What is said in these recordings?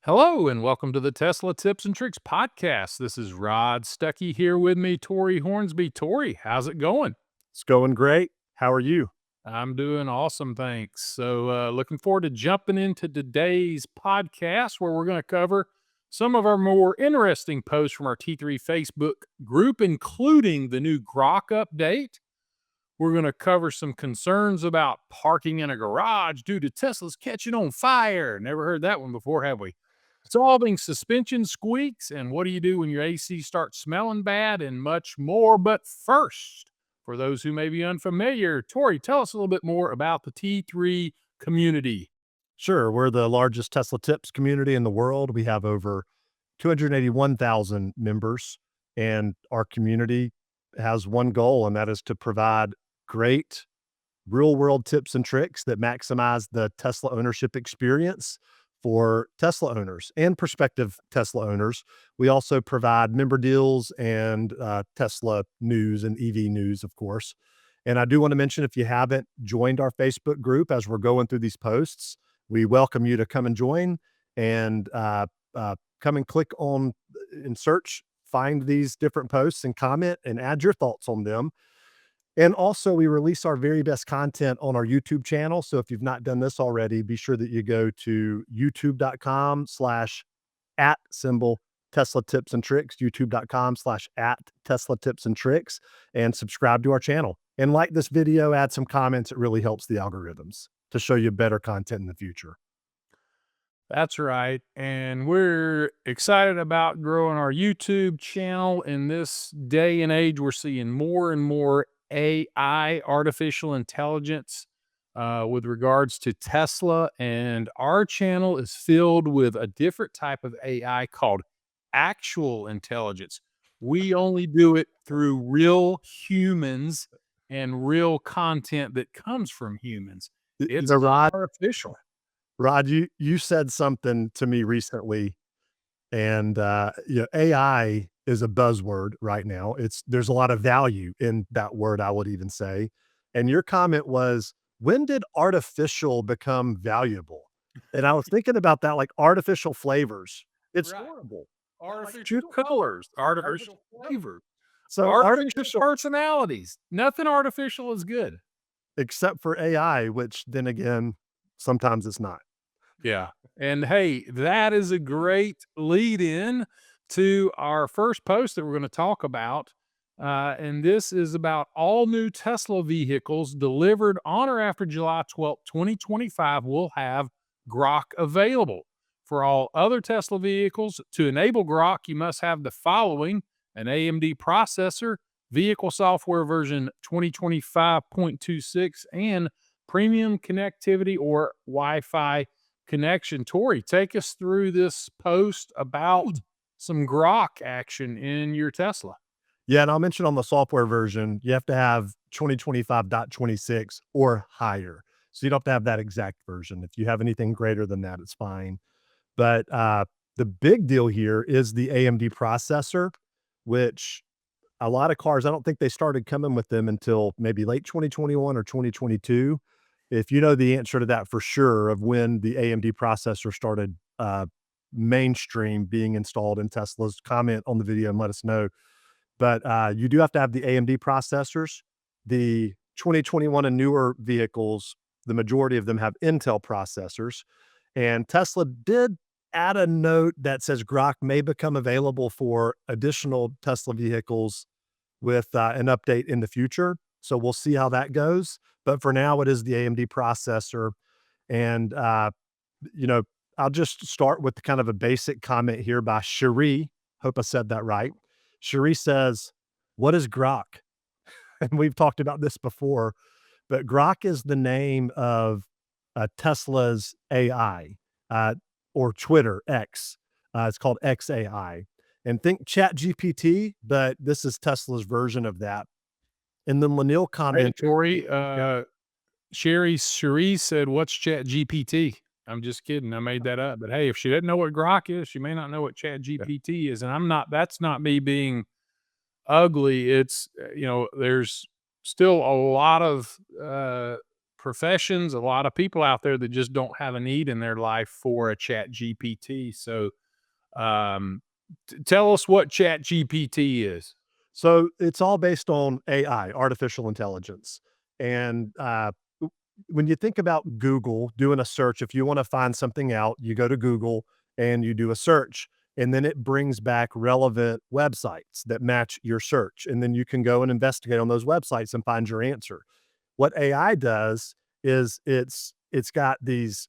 Hello and welcome to the Tesla Tips and Tricks podcast. This is Rod Stuckey here with me, Tori Hornsby. Tori, how's it going? It's going great. How are you? I'm doing awesome, thanks. Looking forward to jumping into today's podcast where we're going to cover some of our more interesting posts from our T3 Facebook group, including the new Grok update. We're going to cover some concerns about parking in a garage due to Tesla's catching on fire. Never heard that one before, have we? Solving suspension squeaks, and what do you do when your AC starts smelling bad, and much more. But first, for those who may be unfamiliar, Tori, tell us a little bit more about the T3 community. Sure. We're the largest Tesla Tips community in the world. We have over 281,000 members, and our community has one goal, and that is to provide great real world tips and tricks that maximize the Tesla ownership experience for Tesla owners and prospective Tesla owners. We also provide member deals and Tesla news and EV news, of course. And I do want to mention, if you haven't joined our Facebook group as we're going through these posts, we welcome you to come and join and come and click on and search, find these different posts and comment and add your thoughts on them. And also, we release our very best content on our YouTube channel. So if you've not done this already, be sure that you go to youtube.com/at symbol Tesla Tips and Tricks, youtube.com/at Tesla Tips and Tricks, and subscribe to our channel. And like this video, add some comments. It really helps the algorithms to show you better content in the future. That's right. And we're excited about growing our YouTube channel. In this day and age, we're seeing more and more AI, artificial intelligence, with regards to Tesla. And our channel is filled with a different type of AI called actual intelligence. We only do it through real humans and real content that comes from humans. You It's know, not Rod, artificial. Rod, you said something to me recently, and AI is a buzzword right now. There's a lot of value in that word, I would even say. And your comment was, when did artificial become valuable? And I was thinking about that, like artificial flavors. It's Right. horrible. Like Artificial colors, artificial flavors, so artificial artificial, personalities. Nothing artificial is good. except for AI, which then again, sometimes it's not. Yeah. And hey, that is a great lead in to our first post that we're going to talk about. And this is about all new Tesla vehicles delivered on or after July 12th, 2025 will have Grok available. For all other Tesla vehicles, to enable Grok, you must have the following: an AMD processor, vehicle software version 2025.26, and premium connectivity or Wi Fi connection. Tori, take us through this post about some Grok action in your Tesla. Yeah, and I'll mention on the software version, you have to have 2025.26 or higher. So you don't have to have that exact version. If you have anything greater than that, it's fine. But the big deal here is the AMD processor, which a lot of cars, I don't think they started coming with them until maybe late 2021 or 2022. If you know the answer to that for sure, of when the AMD processor started mainstream being installed in Teslas, comment on the video and let us know. But you do have to have the AMD processors. The 2021 and newer vehicles, the majority of them have Intel processors. And Tesla did add a note that says Grok may become available for additional Tesla vehicles with an update in the future. So we'll see how that goes. But for now, it is the AMD processor. And, you know, I'll just start with kind of a basic comment here by Cherie. Hope I said that right. Cherie says, "What is Grok?" And we've talked about this before, but Grok is the name of Tesla's AI, uh, or Twitter X. It's called XAI. And think Chat GPT, but this is Tesla's version of that. And then Lanil Hey, comment, Tori, yeah, Cherie said, "What's Chat GPT?" I'm just kidding. I made that up. But hey, if she doesn't know what Grok is, she may not know what Chat yeah, GPT is. And that's not me being ugly. It's, there's still a lot of professions, a lot of people out there that just don't have a need in their life for a chat GPT. So, um, tell us what chat GPT is. So it's all based on AI, artificial intelligence. And when you think about Google doing a search, if you want to find something out, you go to Google and you do a search, and then it brings back relevant websites that match your search. And then you can go and investigate on those websites and find your answer. What AI does is it's got these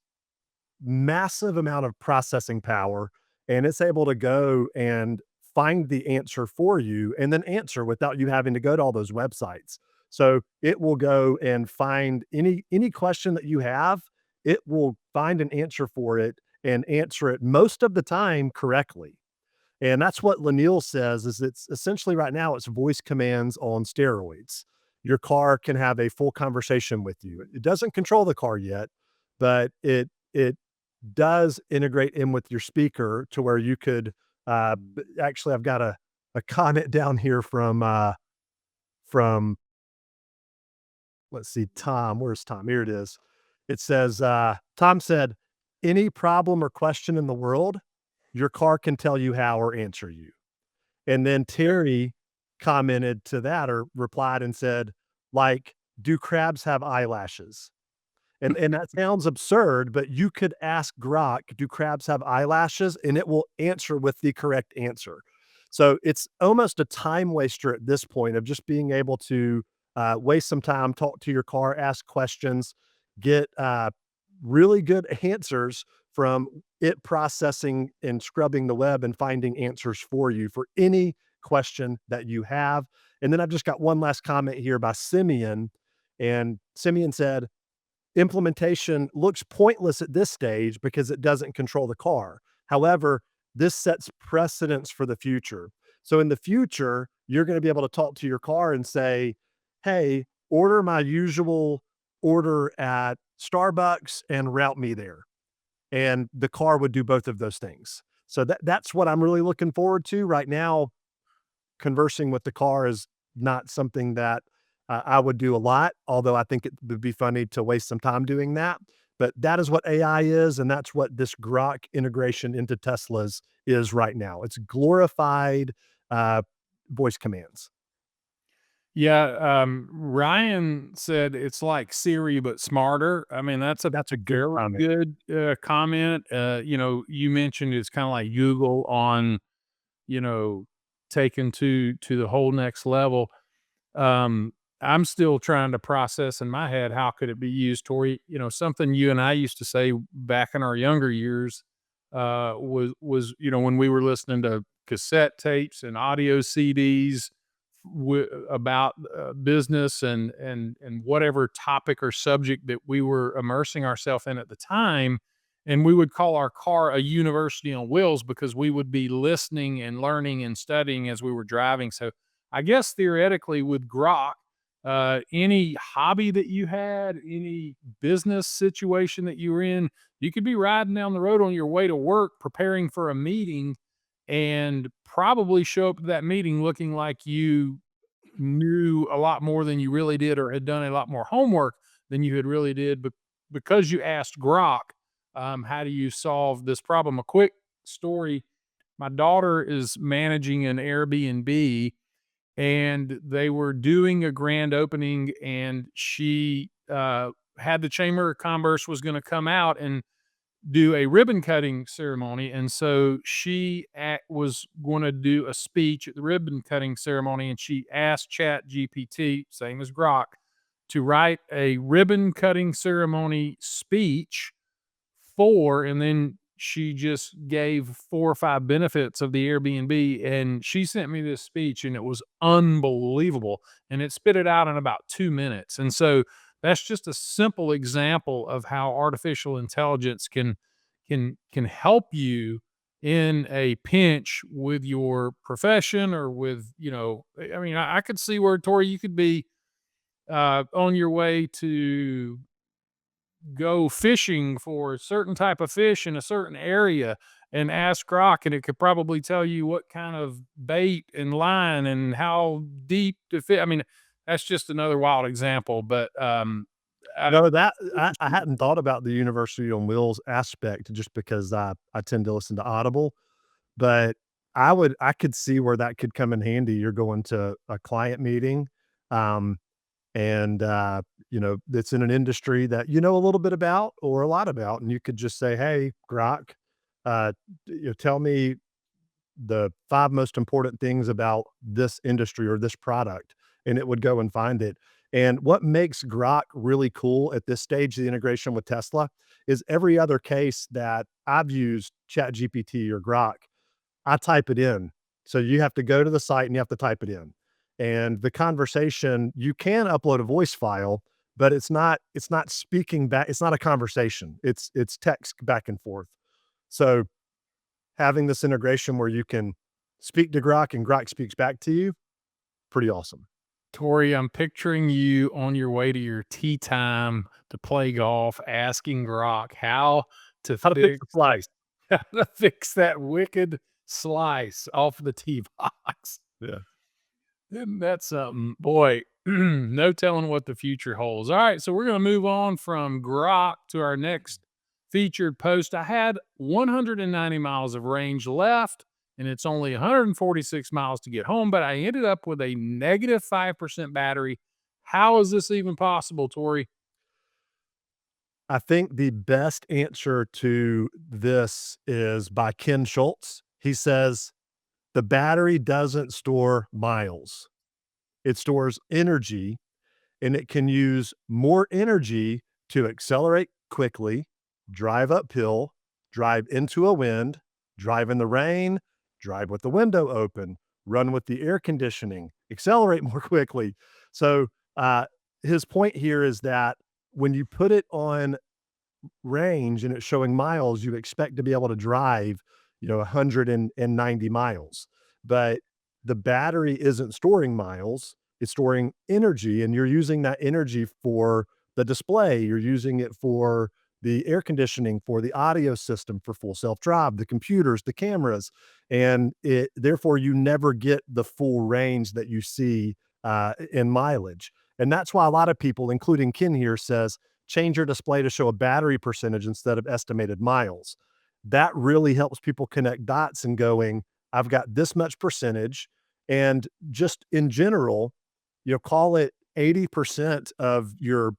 massive amount of processing power, and it's able to go and find the answer for you and then answer without you having to go to all those websites. So it will go and find any question that you have, it will find an answer for it and answer it most of the time correctly. And that's what Lanil says is it's essentially right now it's voice commands on steroids. Your car can have a full conversation with you. It doesn't control the car yet, but it does integrate in with your speaker to where you could, actually, I've got a comment down here from, let's see, Tom. Where's Tom? Here it is. It says, Tom said, "Any problem or question in the world, your car can tell you how or answer you." And then Terry commented to that or replied and said, like, "Do crabs have eyelashes?" And that sounds absurd, but you could ask Grok, "Do crabs have eyelashes?" And it will answer with the correct answer. So it's almost a time waster at this point of just being able to waste some time, talk to your car, ask questions, get really good answers from it processing and scrubbing the web and finding answers for you for any question that you have. And then I've just got one last comment here by Simeon. And Simeon said, implementation looks pointless at this stage because it doesn't control the car. However, this sets precedence for the future. So in the future, you're going to be able to talk to your car and say, "Hey, order my usual order at Starbucks and route me there." And the car would do both of those things. So that's what I'm really looking forward to right now. Conversing with the car is not something that I would do a lot, although I think it would be funny to waste some time doing that. But that is what AI is, and that's what this Grok integration into Teslas is right now. It's glorified uh, voice commands. Yeah, Ryan said it's like Siri, but smarter. I mean, That's a good very comment. good comment. You mentioned it's kind of like Google on, you know, taken to the whole next level. I'm still trying to process in my head how could it be used, Tori? Something you and I used to say back in our younger years was when we were listening to cassette tapes and audio CDs about business and whatever topic or subject that we were immersing ourselves in at the time. And we would call our car a university on wheels because we would be listening and learning and studying as we were driving. So I guess theoretically with Grok, any hobby that you had, any business situation that you were in, you could be riding down the road on your way to work, preparing for a meeting, and probably show up to that meeting looking like you knew a lot more than you really did or had done a lot more homework than you had really did because you asked Grok, how do you solve this problem? A quick story. My daughter is managing an Airbnb and they were doing a grand opening and she had the Chamber of Commerce was going to come out and do a ribbon cutting ceremony, and so she was going to do a speech at the ribbon cutting ceremony, and she asked Chat GPT, same as Grok, to write a ribbon cutting ceremony speech and then she just gave 4 or 5 benefits of the Airbnb, and she sent me this speech, and it was unbelievable, and it spit it out in about 2 minutes, and so that's just a simple example of how artificial intelligence can help you in a pinch with your profession or with, I mean, I could see where, Tori, you could be, on your way to go fishing for a certain type of fish in a certain area and ask Grok, and it could probably tell you what kind of bait and line and how deep to fit. I mean, that's just another wild example, but I No, that I hadn't thought about the University on Wheels aspect just because I tend to listen to Audible, but I could see where that could come in handy. You're going to a client meeting, um, and, it's in an industry that you know a little bit about or a lot about, and you could just say, "Hey, Grok, tell me the 5 most important things about this industry or this product," and it would go and find it. And what makes Grok really cool at this stage, the integration with Tesla, is every other case that I've used ChatGPT or Grok, I type it in. So you have to go to the site and you have to type it in. And the conversation, you can upload a voice file, but it's not speaking back. It's not a conversation. It's text back and forth. So having this integration where you can speak to Grok and Grok speaks back to you, pretty awesome. Tori, I'm picturing you on your way to your tea time to play golf, asking Grok how to How to fix the fix slice. how to fix that wicked slice off the tee box. Yeah. Isn't that something? Boy, no telling what the future holds. All right, so we're going to move on from Grok to our next featured post. I had 190 miles of range left, and it's only 146 miles to get home, but I ended up with a negative 5% battery. How is this even possible, Tori? I think the best answer to this is by Ken Schultz. He says, "The battery doesn't store miles. It stores energy, and it can use more energy to accelerate quickly, drive uphill, drive into a wind, drive in the rain, drive with the window open, run with the air conditioning, accelerate more quickly." So, his point here is that when you put it on range and it's showing miles, you expect to be able to drive, 190 miles. But the battery isn't storing miles, it's storing energy, and you're using that energy for the display, you're using it for the air conditioning, for the audio system, for full self-drive, the computers, the cameras, and it therefore, you never get the full range that you see, in mileage. And that's why a lot of people, including Ken here, says, change your display to show a battery percentage instead of estimated miles. That really helps people connect dots and going, I've got this much percentage. And just in general, call it 80% of your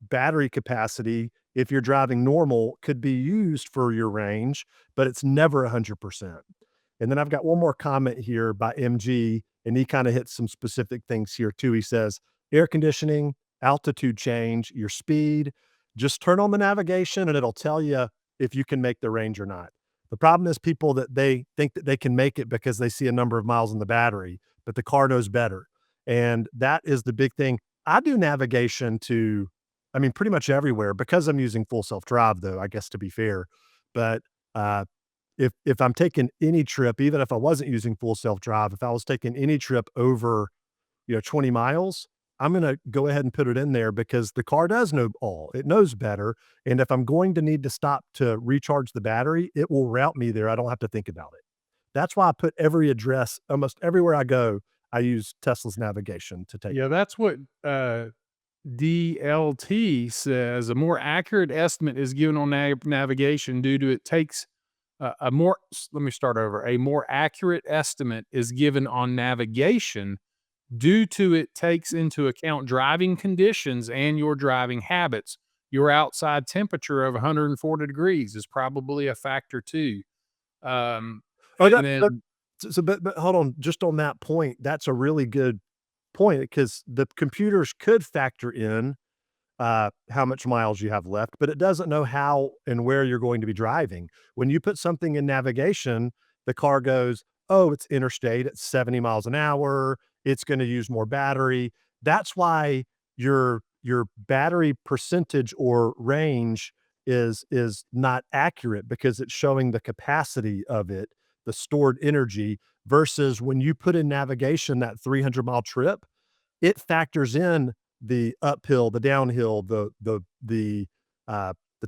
battery capacity if you're driving normal could be used for your range, but it's never 100%. And then I've got one more comment here by MG, and he kind of hits some specific things here too. He says, air conditioning, altitude change, your speed, just turn on the navigation and it'll tell you if you can make the range or not. The problem is people that they think that they can make it because they see a number of miles in the battery, but the car knows better. And that is the big thing. I do navigation to, I mean, pretty much everywhere because I'm using full self drive, though, I guess to be fair. But uh, if I'm taking any trip, even if I wasn't using full self drive, if I was taking any trip over 20 miles, I'm gonna go ahead and put it in there because the car does know all. It knows better, and if I'm going to need to stop to recharge the battery, it will route me there. I don't have to think about it. That's why I put every address almost everywhere I go, I use Tesla's navigation to take Yeah, me. that's what DLT says. A more accurate estimate is given on navigation due to it takes a more, let me start over. A more accurate estimate is given on navigation due to it takes into account driving conditions and your driving habits. Your outside temperature of 140 degrees is probably a factor too. Um, Oh, and then but hold on, just on that point, that's a really good point because the computers could factor in how much miles you have left, but it doesn't know how and where you're going to be driving. When you put something in navigation, the car goes, oh, it's interstate at 70 miles an hour. It's going to use more battery. That's why your battery percentage or range is not accurate because it's showing the capacity of it, the stored energy versus when you put in navigation that 300-mile trip, it factors in the uphill, the downhill, the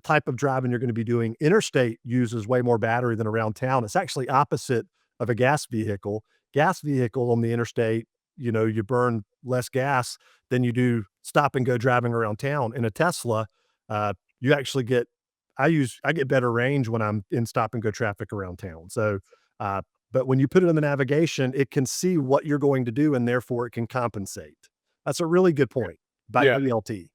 type of driving you're gonna be doing. Interstate uses way more battery than around town. It's actually opposite of a gas vehicle. Gas vehicle on the interstate, you burn less gas than you do stop and go driving around town. In a Tesla, you actually get I get better range when I'm in stop and go traffic around town. So, uh, but when you put it in the navigation, it can see what you're going to do, and therefore it can compensate. That's a really good point by Yeah. ELT.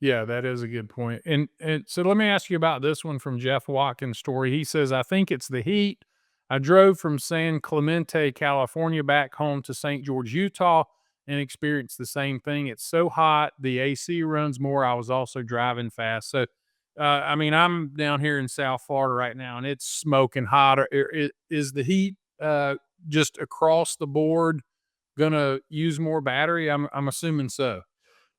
Yeah, that is a good point. And so let me ask you about this one from Jeff Watkins' story. He says, I think it's the heat. I drove from San Clemente, California back home to St. George, Utah and experienced the same thing. It's so hot. The AC runs more. I was also driving fast. So, I mean, I'm down here in South Florida right now and it's smoking hot. Is the heat just across the board going to use more battery? I'm assuming so.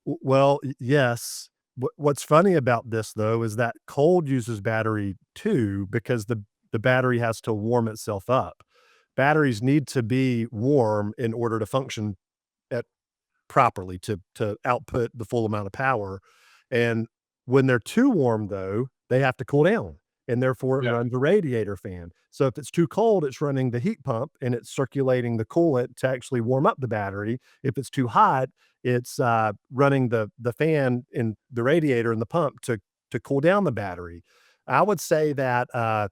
Well, yes. What's funny about this though is that cold uses battery too because the battery has to warm itself up. Batteries need to be warm in order to function at properly to output the full amount of power. And when they're too warm though, they have to cool down and therefore it Yeah. runs a radiator fan. So if it's too cold, it's running the heat pump and it's circulating the coolant to actually warm up the battery. If it's too hot, it's running the fan in the radiator and the pump to cool down the battery. I would say that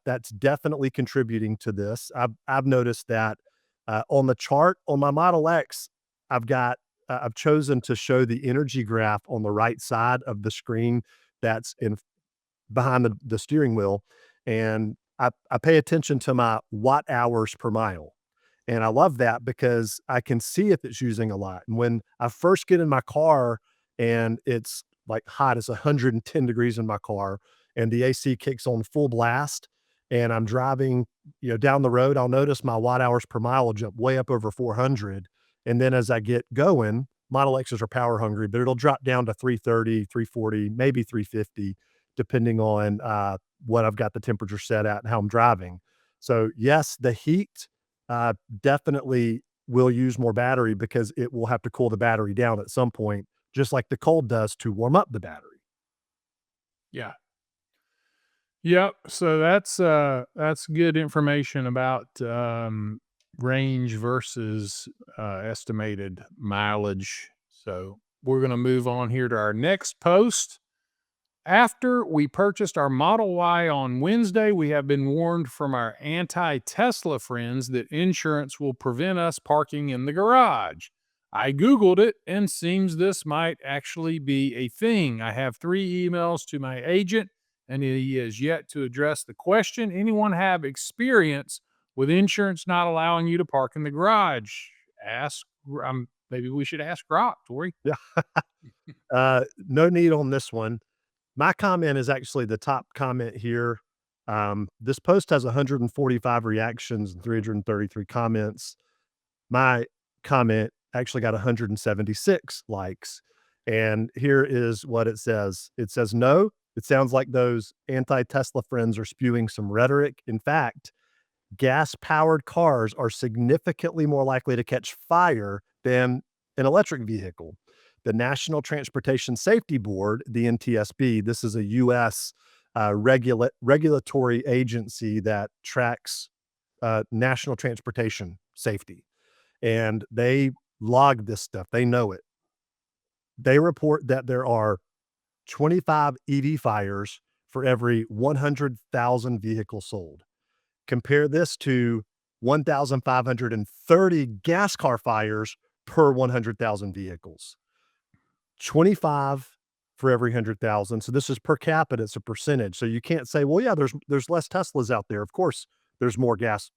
that's definitely contributing to this. I've noticed that on the chart on my Model X, I've chosen to show the energy graph on the right side of the screen that's in behind the steering wheel, and I pay attention to my watt hours per mile. And I love that because I can see if it's using a lot. And when I first get in my car and it's like hot, it's 110 degrees in my car and the AC kicks on full blast and I'm driving, down the road, I'll notice my watt hours per mile will jump way up over 400. And then as I get going, Model X's are power hungry, but it'll drop down to 330, 340, maybe 350, depending on what I've got the temperature set at and how I'm driving. So yes, the heat definitely will use more battery because it will have to cool the battery down at some point, just like the cold does to warm up the battery. Yeah. Yep. So that's good information about range versus estimated mileage. So we're going to move on here to our next post. After we purchased our Model Y on Wednesday, we have been warned from our anti Tesla friends that insurance will prevent us parking in the garage. I Googled it and seems this might actually be a thing. I have 3 emails to my agent and he has yet to address the question. Anyone have experience with insurance not allowing you to park in the garage? Ask, maybe we should ask Grok, Tori. Yeah. No need on this one. My comment is actually the top comment here. This post has 145 reactions and 333 comments. My comment actually got 176 likes. And here is what it says. It says, no, it sounds like those anti Tesla friends are spewing some rhetoric. In fact, gas powered cars are significantly more likely to catch fire than an electric vehicle. The National Transportation Safety Board, the NTSB, this is a US regulatory agency that tracks national transportation safety. And they log this stuff, they know it. They report that there are 25 EV fires for every 100,000 vehicles sold. Compare this to 1,530 gas car fires per 100,000 vehicles. 25 for every 100,000. So this is per capita, it's a percentage. So you can't say, well, yeah, there's less Teslas out there. Of course, there's more gas.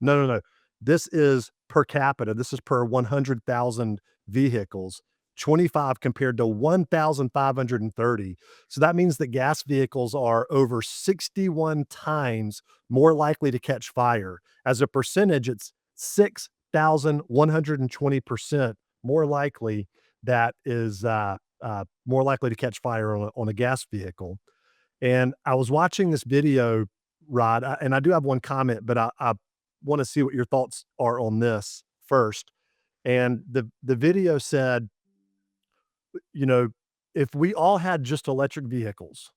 No, no, no. This is per capita. This is per 100,000 vehicles. 25 compared to 1,530. So that means that gas vehicles are over 61 times more likely to catch fire. As a percentage, it's 6,120% more likely that is more likely to catch fire on a gas vehicle. And I was watching this video, Rod, and I do have one comment, but I want to see what your thoughts are on this first. And the video said, you know, if we all had just electric vehicles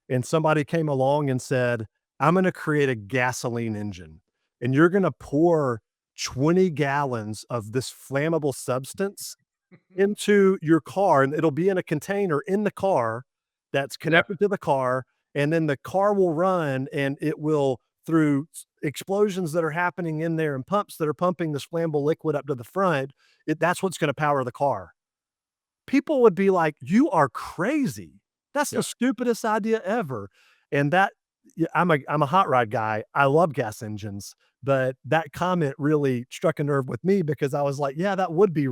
and somebody came along and said, I'm going to create a gasoline engine and you're going to pour 20 gallons of this flammable substance into your car, and it'll be in a container in the car that's Yeah. connected to the car, and then the car will run, and it will through explosions that are happening in there and pumps that are pumping this flammable liquid up to the front, that's what's gonna power the car. People would be like, "You are crazy. That's the Yeah. stupidest idea ever." And that yeah, I'm a hot rod guy. I love gas engines, but that comment really struck a nerve with me because I was like, "Yeah, that would be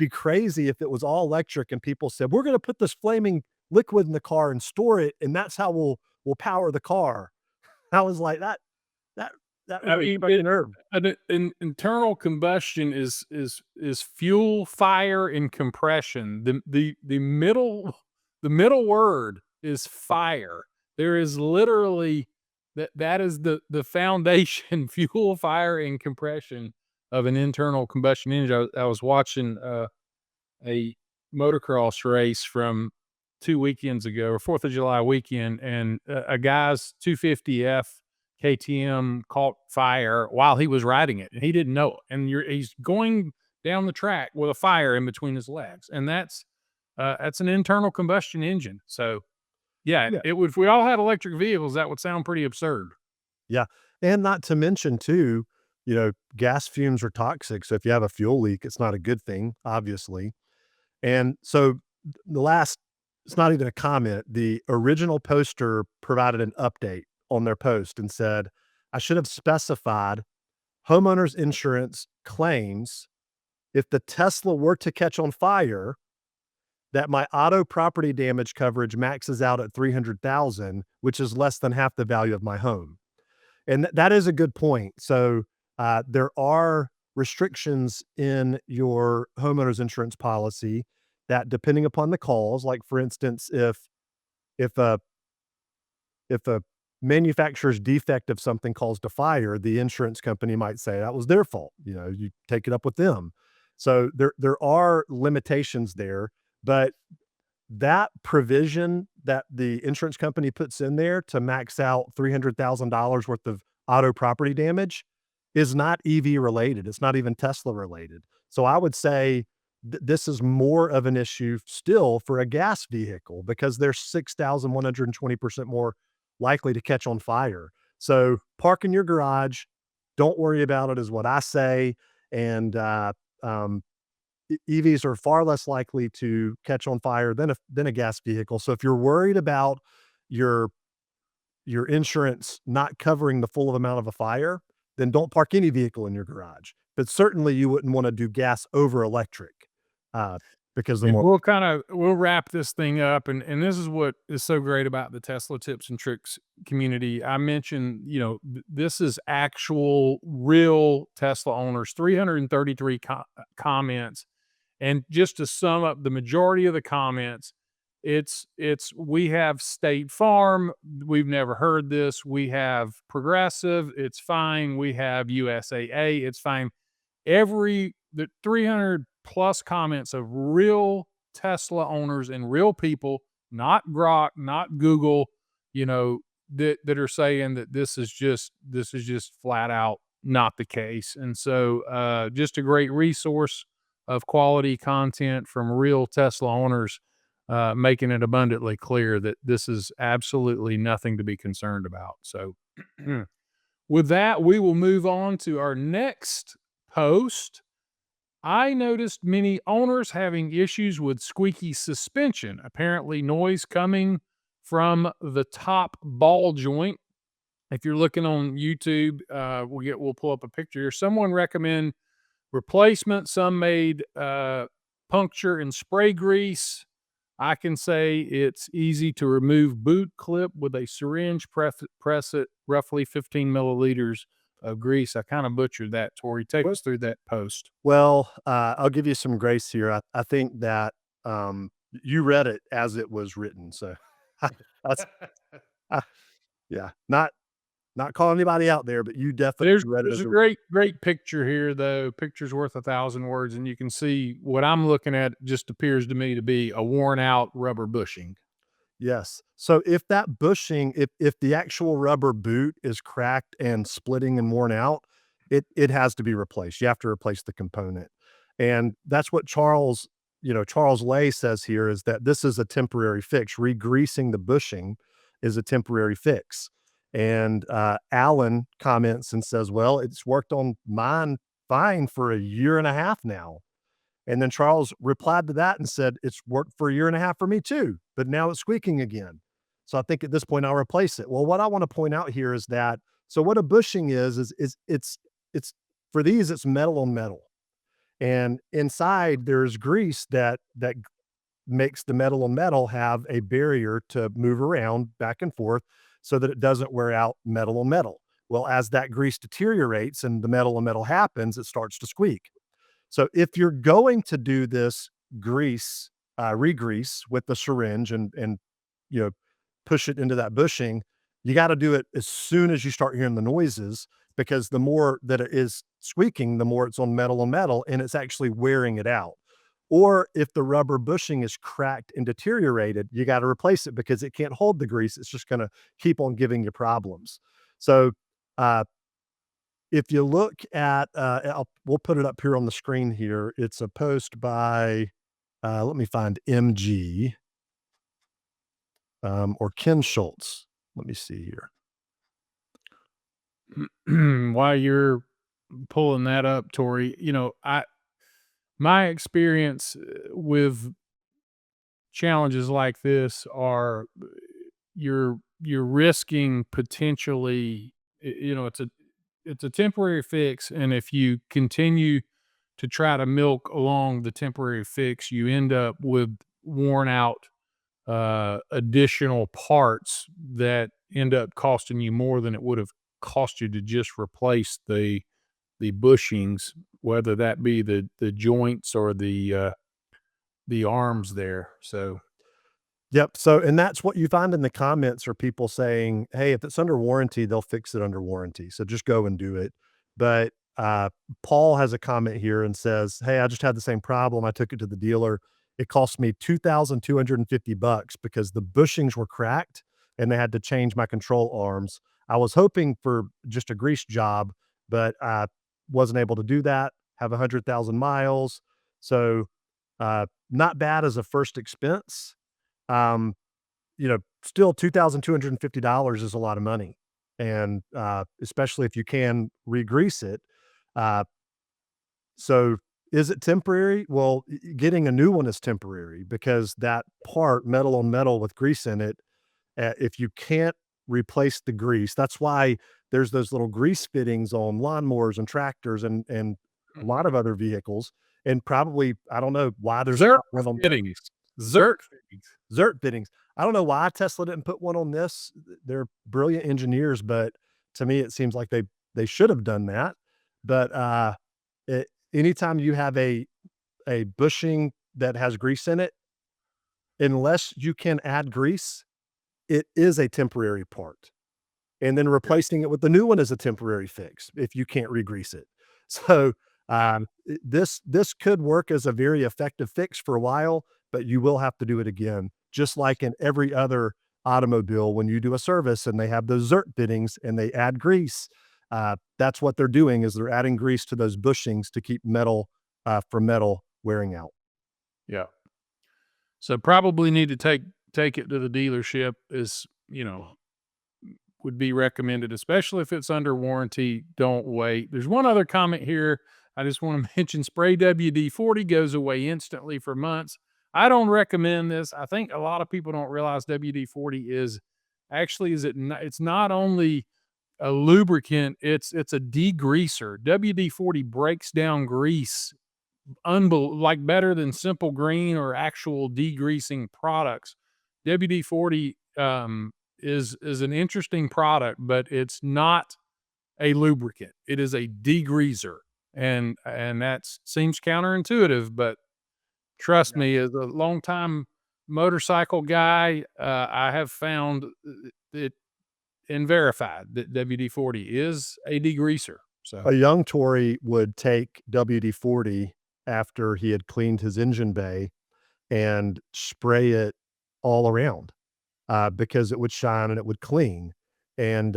crazy if it was all electric and people said, "We're gonna put this flaming liquid in the car and store it, and that's how we'll power the car." I was like, that that I really mean, struck a nerve. an internal combustion is fuel, fire, and compression. The middle word is fire. There is literally that is the foundation, fuel, fire, and compression of an internal combustion engine. I was watching a motocross race from 2 weekends ago, or 4th of July weekend, and a guy's 250F KTM caught fire while he was riding it, and he didn't know it, and he's going down the track with a fire in between his legs, and that's an internal combustion engine. So, yeah, Yeah. it would if we all had electric vehicles, that would sound pretty absurd. Yeah, and not to mention too, gas fumes are toxic, so if you have a fuel leak, it's not a good thing, obviously. And so the last it's not even a comment, the original poster provided an update on their post and said, "I should have specified homeowners insurance claims if the Tesla were to catch on fire, that my auto property damage coverage maxes out at 300,000, which is less than half the value of my home." And that is a good point. So, there are restrictions in your homeowner's insurance policy that depending upon the cause, like for instance, if a if a manufacturer's defect of something caused a fire, the insurance company might say that was their fault. You take it up with them. So there are limitations there, but that provision that the insurance company puts in there to max out $300,000 worth of auto property damage is not EV related. It's not even Tesla related. So I would say this is more of an issue still for a gas vehicle because they're 6,120% more likely to catch on fire. So park in your garage. Don't worry about it, is what I say. And um, EVs are far less likely to catch on fire than a gas vehicle. So if you're worried about your your insurance not covering the full amount of a fire, then don't park any vehicle in your garage. But certainly you wouldn't want to do gas over electric uh, because the And more we'll wrap this thing up, and this is what is so great about the Tesla tips and tricks community. I mentioned, this is actual real Tesla owners, 333 comments, and just to sum up the majority of the comments, it's we have State Farm, we've never heard this. We have Progressive, it's fine. We have USAA, it's fine. The 300 plus comments of real Tesla owners and real people, not Grok, not Google, that are saying that this is just flat out not the case. And so just a great resource of quality content from real Tesla owners, making it abundantly clear that this is absolutely nothing to be concerned about. So with that, we will move on to our next post. I noticed many owners having issues with squeaky suspension, apparently noise coming from the top ball joint. If you're looking on YouTube, we'll pull up a picture here. Someone recommend replacement. Some made puncture and spray grease. I can say it's easy to remove boot clip with a syringe. Press it roughly 15 milliliters of grease. I kind of butchered that, Tori. Take us through that post. well, I'll give you some grace here. I think that you read it as it was written. So that's uh, yeah, not calling anybody out there, but you definitely There's read it there's as a a great picture here, though. Picture's worth 1,000 words, and you can see what I'm looking at just appears to me to be a worn out rubber bushing. yes. So if that bushing, if the actual rubber boot is cracked and splitting and worn out, it has to be replaced. You have to replace the component. And that's what Charles Lay says here is that this is a temporary fix. Regreasing the bushing is a temporary fix. And Alan comments and says, well, it's worked on mine fine for a year and a half now. And then Charles replied to that and said, it's worked for a year and a half for me too, but now it's squeaking again. So I think at this point I'll replace it. Well, what I want to point out here is that so what a bushing is it's for these it's metal on metal. And inside there's grease that makes the metal on metal have a barrier to move around back and forth so that it doesn't wear out metal on metal. Well, as that grease deteriorates and the metal on metal happens, it starts to squeak. So if you're going to do this regrease with the syringe and you know push it into that bushing, you got to do it as soon as you start hearing the noises because the more that it is squeaking, the more it's on metal, and it's actually wearing it out. Or if the rubber bushing is cracked and deteriorated, you got to replace it because it can't hold the grease. It's just going to keep on giving you problems. So uh, if you look at, we'll put it up here on the screen here. It's a post by, let me find MG or Ken Schultz. Let me see here. While you're pulling that up, Tori, my experience with challenges like this are you're risking potentially, it's a temporary fix, and if you continue to try to milk along the temporary fix, you end up with worn out additional parts that end up costing you more than it would have cost you to just replace the bushings, whether that be the joints or the arms there. So Yep. So, and that's what you find in the comments are people saying, "Hey, if it's under warranty, they'll fix it under warranty. So just go and do it." But Paul has a comment here and says, "Hey, I just had the same problem. I took it to the dealer. It cost me $2,250 because the bushings were cracked and they had to change my control arms. I was hoping for just a grease job, but I wasn't able to do that. Have 100,000 miles, so not bad as a first expense." Um, still $2,250 is a lot of money. And, especially if you can re-grease it. Uh, so is it temporary? Well, getting a new one is temporary because that part, metal on metal with grease in it, if you can't replace the grease, that's why there's those little grease fittings on lawnmowers and tractors and a lot of other vehicles. And probably, I don't know why there's Zert not one on fittings. Zert fittings. Zert fittings. I don't know why Tesla didn't put one on this. They're brilliant engineers, but to me, it seems like they should have done that. But anytime you have a bushing that has grease in it, unless you can add grease, it is a temporary part. And then replacing it with the new one is a temporary fix if you can't re-grease it. So, this could work as a very effective fix for a while, but you will have to do it again, just like in every other automobile when you do a service and they have those Zert fittings and they add grease, that's what they're doing is they're adding grease to those bushings to keep metal, from metal wearing out. Yeah. So probably need to take it to the dealership is, would be recommended, especially if it's under warranty. Don't wait. There's one other comment here. I just want to mention spray WD-40 goes away instantly for months. I don't recommend this. I think a lot of people don't realize WD-40 is actually it's not only a lubricant, it's a degreaser. WD-40 breaks down grease like better than Simple Green or actual degreasing products. WD-40 is an interesting product, but it's not a lubricant. It is a degreaser, and that seems counterintuitive, but trust Yeah. me, as a longtime motorcycle guy, I have found it and verified that WD-40 is a degreaser. So A young Tory would take WD-40 after he had cleaned his engine bay and spray it all around, because it would shine and it would clean. And,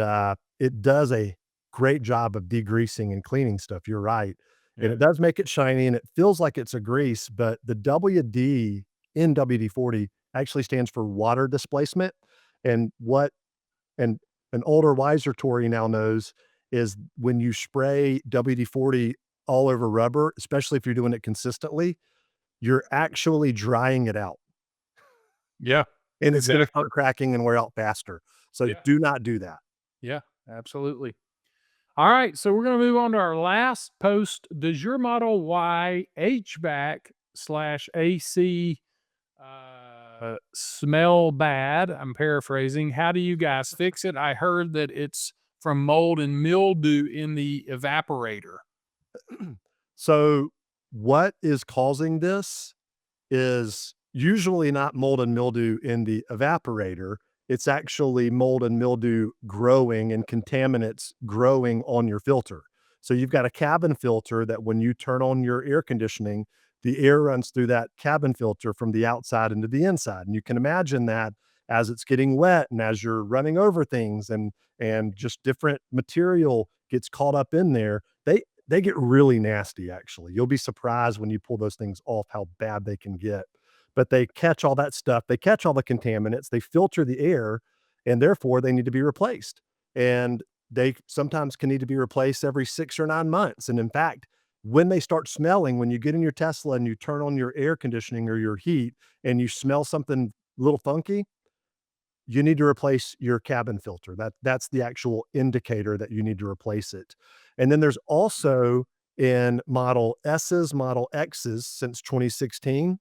it does a great job of degreasing and cleaning stuff. You're right. And Yeah. it does make it shiny and it feels like it's a grease, but the WD in WD-40 actually stands for water displacement. And what and an older, wiser Tory now knows is when you spray WD-40 all over rubber, especially if you're doing it consistently, you're actually drying it out Yeah. and it's gonna Exactly. start cracking and wear out faster. So Yeah. do not do that. Yeah. Absolutely. All right. So we're going to move on to our last post. Does your Model Y HVAC slash AC smell bad? I'm paraphrasing. How do you guys fix it? I heard that it's from mold and mildew in the evaporator. So what is causing this is usually not mold and mildew in the evaporator. It's actually mold and mildew growing and contaminants growing on your filter. So you've got a cabin filter that when you turn on your air conditioning, the air runs through that cabin filter from the outside into the inside. And you can imagine that as it's getting wet and as you're running over things and just different material gets caught up in there, they get really nasty actually. You'll be surprised when you pull those things off how bad they can get. But they catch all that stuff, they catch all the contaminants, they filter the air, and therefore they need to be replaced. And they sometimes can need to be replaced every 6 or 9 months. And in fact, when they start smelling, when you get in your Tesla and you turn on your air conditioning or your heat and you smell something a little funky, you need to replace your cabin filter. That's the actual indicator that you need to replace it. And then there's also in Model S's, Model X's since 2016,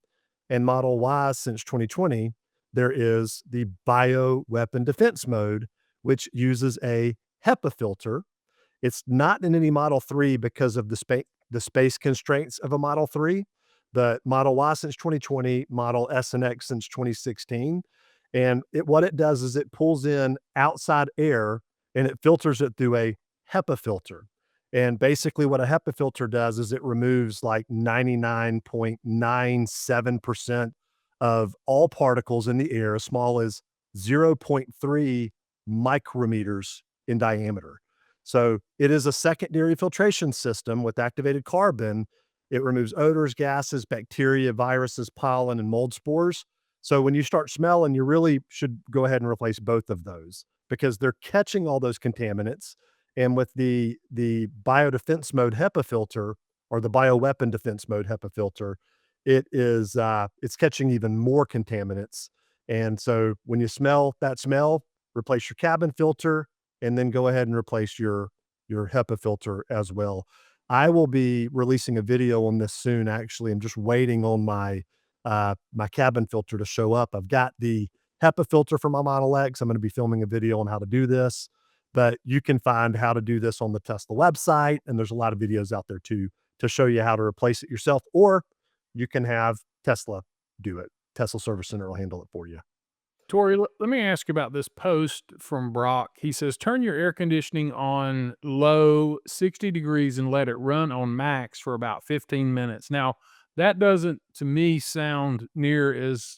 and Model Y's since 2020, there is the bioweapon defense mode, which uses a HEPA filter. It's not in any Model 3 because of the space constraints of a Model 3, but Model Y since 2020, Model S and X since 2016. And what it does is it pulls in outside air and it filters it through a HEPA filter. And basically, what a HEPA filter does is it removes like 99.97% of all particles in the air, as small as zero point 0.3 micrometers in diameter. So it is a secondary filtration system with activated carbon. It removes odors, gases, bacteria, viruses, pollen, and mold spores. So when you start smelling, you really should go ahead and replace both of those because they're catching all those contaminants. And with the biodefense mode HEPA filter or the bioweapon defense mode HEPA filter, it's catching even more contaminants. And so when you smell that smell, replace your cabin filter and then go ahead and replace your HEPA filter as well. I will be releasing a video on this soon. Actually, I'm just waiting on my cabin filter to show up. I've got the HEPA filter for my Model X. I'm going to be filming a video on how to do this, but you can find how to do this on the Tesla website, and there's a lot of videos out there too to show you how to replace it yourself, or you can have Tesla do it. Tesla Service Center will handle it for you. Tori, let me ask you about this post from Brock. He says, turn your air conditioning on low 60 degrees and let it run on max for about 15 minutes. Now, that doesn't to me sound near as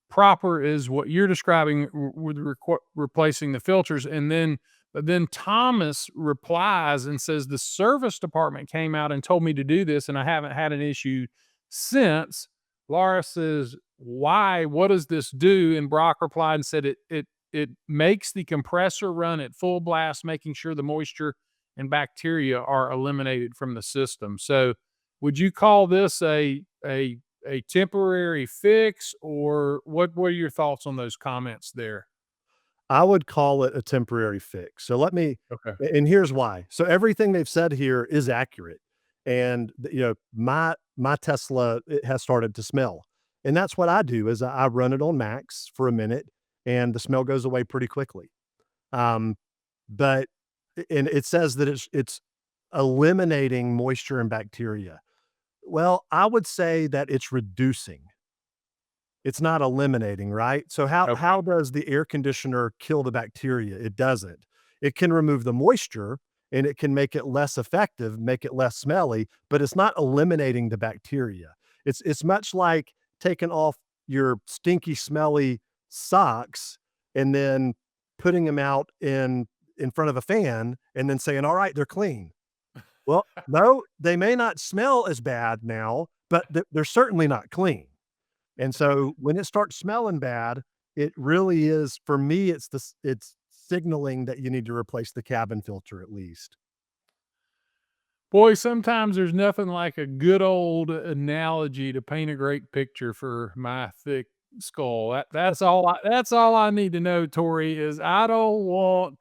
proper as what you're describing with replacing the filters. But then Thomas replies and says, the service department came out and told me to do this, and I haven't had an issue since. Laura says, why? What does this do? And Brock replied and said, it makes the compressor run at full blast, making sure the moisture and bacteria are eliminated from the system. So, would you call this a temporary fix, or what are your thoughts on those comments there? I would call it a temporary fix. So let me Okay. and here's why. So everything they've said here is accurate. And my Tesla, it has started to smell. And that's what I do is I run it on max for a minute and the smell goes away pretty quickly. Um, but and it says that it's eliminating moisture and bacteria. Well, I would say that it's reducing. It's not eliminating, right? So Okay. how does the air conditioner kill the bacteria? It doesn't. It can remove the moisture and it can make it less effective, make it less smelly, but it's not eliminating the bacteria. It's much like taking off your stinky, smelly socks and then putting them out in front of a fan and then saying, all right, they're clean. Well, no, they may not smell as bad now, but they're certainly not clean. And so when it starts smelling bad, it really is, for me, it's signaling that you need to replace the cabin filter at least. Boy, sometimes there's nothing like a good old analogy to paint a great picture for my thick skull. That's all I need to know, Tori, is I don't want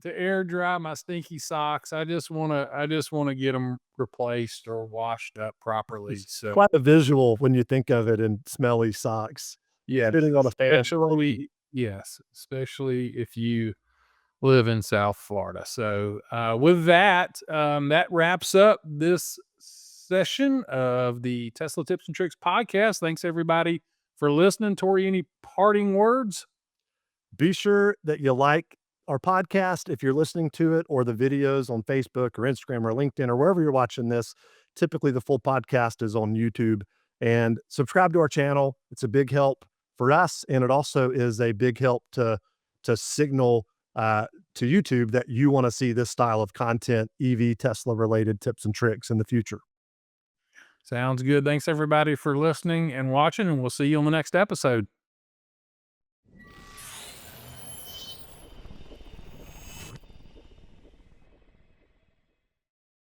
to air dry my stinky socks. I just wanna get them replaced or washed up properly. It's So, quite a visual when you think of it in smelly socks, yeah, sitting on a fan. especially if you live in South Florida. So, with that, that wraps up this session of the Tesla Tips and Tricks podcast. Thanks everybody for listening. Tori, any parting words? Be sure that you like our podcast if you're listening to it, or the videos on Facebook or Instagram or LinkedIn or wherever you're watching this. Typically, the full podcast is on YouTube. And subscribe to our channel. It's a big help for us, and it also is a big help to signal to YouTube that you want to see this style of content, EV Tesla related tips and tricks in the future. Sounds good. Thanks everybody for listening and watching, and we'll see you on the next episode.